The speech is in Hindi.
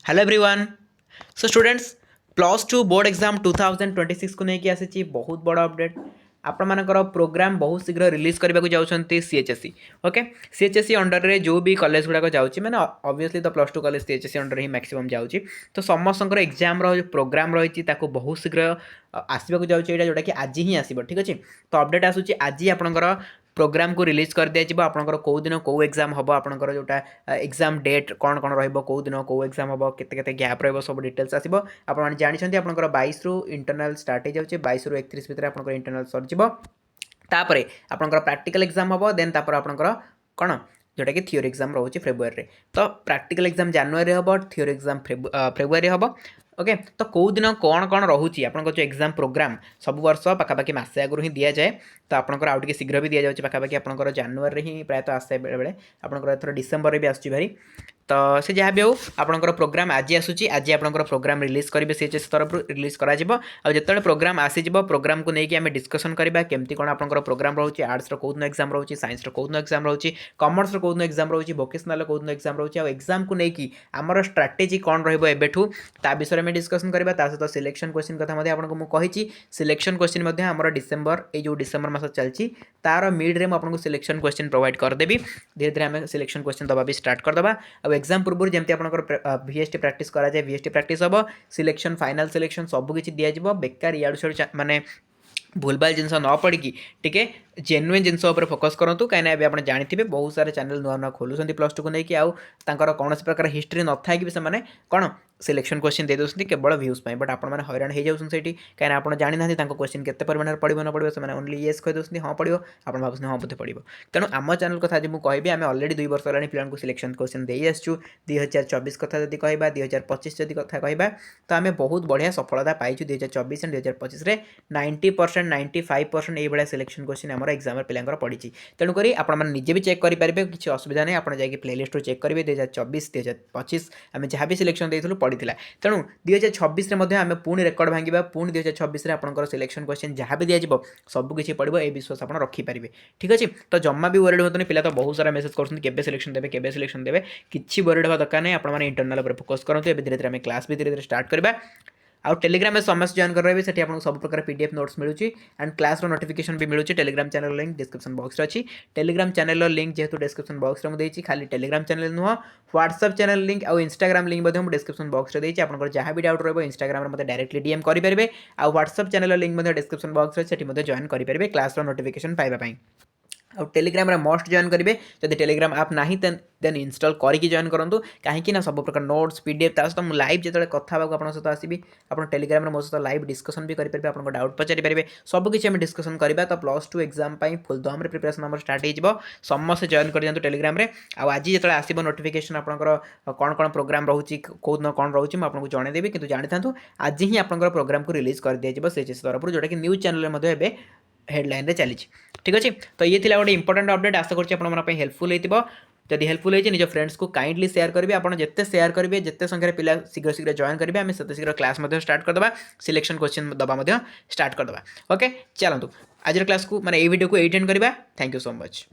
Hello everyone. So students, plus two board exam 2026 को लेकिन आसी बहुत बड़ अपडेट। आपण मानकर प्रोग्राम बहुत शीघ्र रिलीज करने को जाऊँच सीएचएससी। ओके, सीएचएससी अंडर रे जो भी कॉलेज गुड़ाक जाऊँगी मैंने ऑब्वियसली तो प्लस टू कॉलेज सीएचएससी अंडर ही मैक्सिमम जाऊँगी। तो समस्त एग्जाम जो प्रोग्राम रही बहुत शीघ्र आसवाक जाऊँगी जोटा कि आज ही आसो। ठीक अच्छे, तो अपडेट आसूँ आज आपंकर प्रोग्राम को रिलीज कर दिया आपंकर कौ दिन कौ एग्जाम हम आपंकर जोटा एग्जाम डेट कौन कौन रौ दिन कौ एग्जाम हम के गैप सब डिटेल्स आसो। आप जानते आपंकर 22 रु इंटरनाल स्टार्ट हो जाए 22 रु 31 भितर आपंकर इंटरनाल सरजिव। तापर आपंकर प्रैक्टिकल एग्जाम हम देन तापर आपंकर कौन जोटा कि थियोरी एग्जाम रोचे फेब्रुआरी। तो प्रैक्टिकल एग्जाम जनवरी हम, थियोरी एग्जाम फेब्रुआरी हम। ओके, तो कौ दिन कौन कौन रोचे आप जो एग्जाम प्रोग्राम सब वर्ष पखापाखि मसे आगुरी ही दि जाए। तो आपंकर आउ टे शीघ्र भी दि जाए पखापाखि आपंकर जनवरी ही प्रायतः आसे बेले बेले आपंकर एथर डिसेम्बर भी आसूँ भारी। तो से जहाँ भी हो आपंकर प्रोग्राम आज आसूँ आज आपंकर प्रोग्राम रिलीज करेंगे सीएचएस तरफ रिलीज कर जो प्रोग्राम आसीज प्रोग्राम को लेकिन आम डिस्कसन करवा केमती कौन आपंकर प्रोग्राम रोचे आर्ट्स कौ दिन एग्जाम रोचे साइंस कौ दिन एग्जाम रोचे कॉमर्स कौ दिन एग्जाम रोचे वोकेशनल कौ दिन एग्जाम रोचे आ एग्जाम को लेकिन आमर स्ट्राटेजी कौन रठू ता विषय में डिस्कसन करवा सहित सिलेक्शन क्वेश्चन कथा आपको मुझे सिलेक्शन क्वेश्चन आमर डिसेम्बर ये जो डिसेम्बर मास चलती तार मिड्रे मुझे सिलेक्शन क्वेश्चन प्रोवाइड करदेवी। धीरे धीरे आम सिलेक्शन क्वेश्चन दबा भी स्टार्ट करदे। अब एग्जाम पूर्व जमी आपंकर वीएसटी प्रैक्टिस कराए वीएसटी प्रैक्टिस हम सिलेक्शन फाइनाल सिलेक्शन सबकि दिज्व बेकार इाड़ू माने भूलभाल जिनस न पड़ी टी जेन्युइन जिनस फोकस करूँ कहीं आप जानते बहुत सारे चैनल नुआ नुआ खोलुंट प्लस टू को लेकिन आउर कौन प्रकार हिस्ट्री न था कि से कौन सिलेक्शन क्वेश्चन दे दूसरी केवल व्यूज बट आप हैरान हो जाती कहीं आप जानी ना क्वेश्चन के परिमाण पड़ो न पड़ो से ओनली येस कही दूसरी हाँ पड़ो आप भावुँ हाँ बोधे पड़ो। तेणु आम चैनल कथा आज मुझे कहि आम अलरेडी 2 वर्ष है पिला सिलेक्शन क्वेश्चन दे आसू 2024 कथा जब कह 2025 जब कथा कह तो आम बहुत बढ़िया सफलता पाइचु 2024 एंड 2025 में 90% 95% ये सिलेक्शन क्वेश्चन आम एग्जाम पिलांर पड़ी। तेणुक आपजे भी चेक करेंगे किसी असुविधा नहीं आप जाकि प्लेलिस्ट चेक करेंगे 2024 2025 आम जहाँ भी सिलेक्शन देलु पड़ा। तेणु 2026 में आम पुणी रेकर्ड भांगा पुणी 2026 में आपंकर सिलेक्शन क्वेश्चन जहाँ भी दिज्व सबकि पड़ो ये विश्वास आप रखिपारे। ठीक अच्छे, तो जमा भी वरिड होते पिला तो बहुत सारा मेसेज कर सिलेक्शन देवे के सिलेक्शन देवे किसी वरिड हवा दरकार नहीं आप इंटरनाल फोकस करूँ। धीरे धीरे आम क्लास भी धीरे धीरे स्टार्ट करवा आउ टेलीग्राम में समस्त जॉइन कर से आपको सब प्रकार पीडीएफ नोट्स मिलूँ एंड क्लास नोटिफिकेशन भी मिलूँ। Telegram channel link description box रे अच्छी। टेलीग्राम चैनल लिंक जेहेतु डिस्क्रिप्शन बॉक्स में देती खाली टेलीग्राम चैनल नुह व्हाट्सएप चैनल लिंक और इंस्टाग्राम लिंक डिस्क्रिप्शन बॉक्स में देती आप जहाँ भी डाउट रहा इंस्टाग्राम में डायरेक्टली डीएम करेंगे और WhatsApp channel link description box में जॉइन करेंगे क्लास नोटिफिकेशन पाइबापी। और टेलीग्राम रे मस्ट जॉइन करेंगे जब टेलीग्राम आप ना देन इंस्टॉल करके जॉइन करूँ कहीं सब प्रकार नोट्स पीडीएफ सहित मुझे लाइव जो कथा सहित आसबि आप टेलीग्राम में मो सहित लाइव डिस्कसन भी करेंगे आप डाउट पचारि पारे सबकि आम डिस्कसन करवा। तो प्लस टू एग्जाम फुल दम प्रिपरेशन आम स्टार्ट हो समस्त जॉइन कर दिखाँ टेलीग्राम में आज जो आसो नोटिफिकेशन आपंकर कौन कौन प्रोग्राम रोचे कौ दिन कौन रोचे मुझे आपको जनईदेवी कि जानते था आज ही आपंकर प्रोग्राम को रिलीज कर दिया सीएचएस तरफ जोटा कि न्यूज चैनल हेडलाइन रे चली। ठीक अच्छे, तो ये थी गोटे इंपोर्टेंट अपडेट आशा करें हेल्पफुल होती जब हेल्पफुल होती निज फ्रेंड्स को काइंडली शेयर करेंगे आप जिते शेयर करेंगे जिते संख्यार पिला शीघ्र शीघ्र जॉइन करेंगे आम से शीघ्र क्लास स्टार्ट करदे सिलेक्शन क्वेश्चन दबा स्टार्ट करदे। ओके, चलतु आज क्लास को माने वीडियो को एंड करवा। Thank you so much.